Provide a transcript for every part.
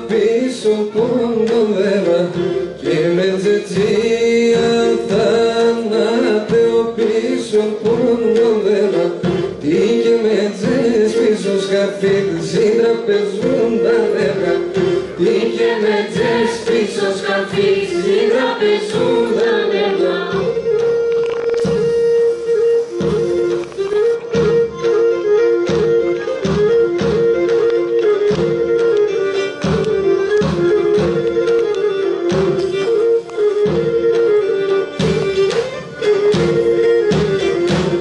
πίσω πόνο δέρα και με τζετζία θάνατο πίσω πόνο δέρα τι και με τζες πίσω σκαφί συντραπεζούν τα δέρα τι και με τζες πίσω σκαφί συντραπεζούν τα δέρα.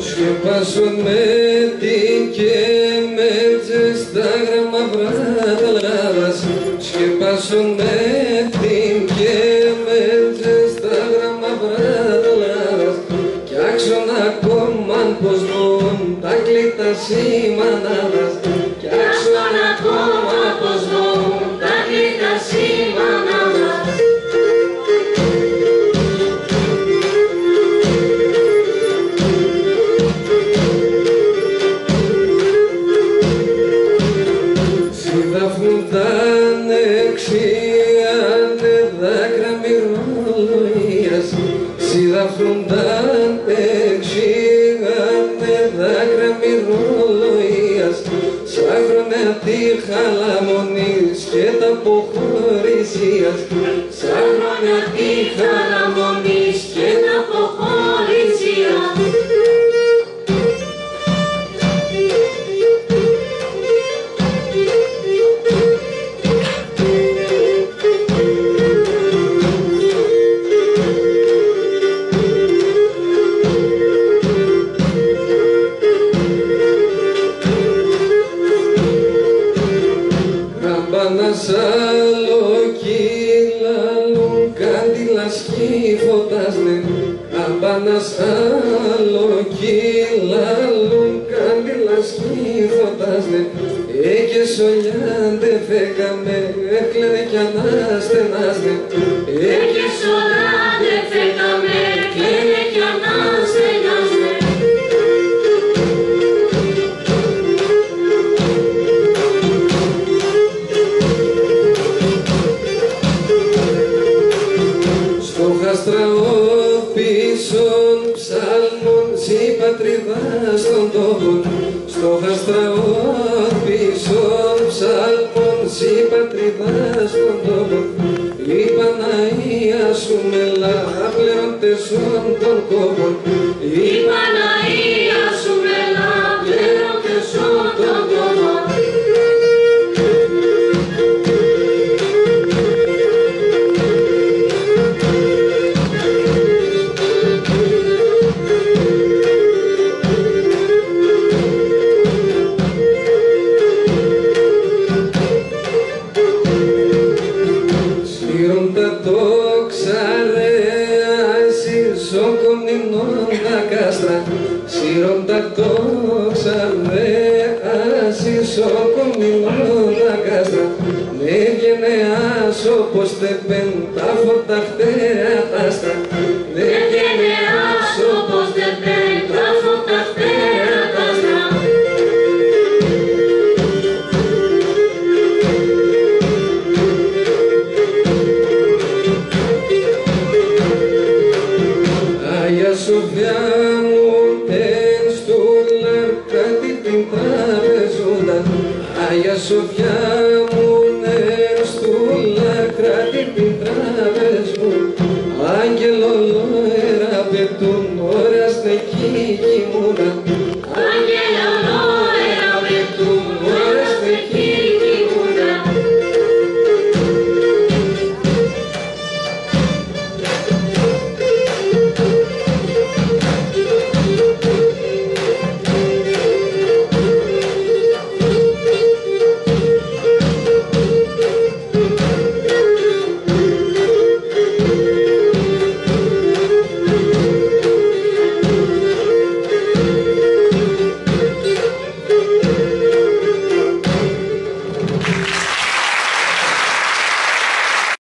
Σκεπάσουν με την και με τζες τα γραμμαυρά τα λάδας σκεπάσουν με την και με τζες τα γραμμαυρά τα λάδας κι άξον ακόμα πως νοούν τα κλειτά σήμανάδας κι άξον ακόμα πως νοούν τα κλειτά σήμανάδας. Συνταφνούνταν εξίανε δάκρα μυρολογίας συνταφνούνταν εξίανε δάκρα μυρολογίας σαν χρόνια τη χαλαμονής και τα αποχωρησίας σαν χρόνια τη χαλαμονής και τα αποχωρησίας. Κάμπανας αλλοκύλαλουν κάντιλας φωτάσνε κάμπανας αλλοκύλαλουν κάντιλας φωτάσνε και σολιάντε φέκαμε έκλαινε κι ανάστενάσνε και σολιάντε φέκαμε έκλαινε κι ανάστενάσνε. Πίσων ψάλμων ζη πατρίδα στον τόπο στο χαστραό πίσων ψάλμων ζη πατρίδα στον τόπο η Παναγία σου μελά πλέον τεσσών των κόπων η Παναγία σου μελά πλέον τεσσών των κόπων. Σύροντα το ξαρδέ ασυσοκομινό τα κάστρα με βγαινε άσο πως τεπέν τα φώτα χτέρα τάστρα με βγαινε άσο πως τεπέν τα φώτα χτέρα τάστρα. Άγια Σοφιά μου Άγια Σοφιά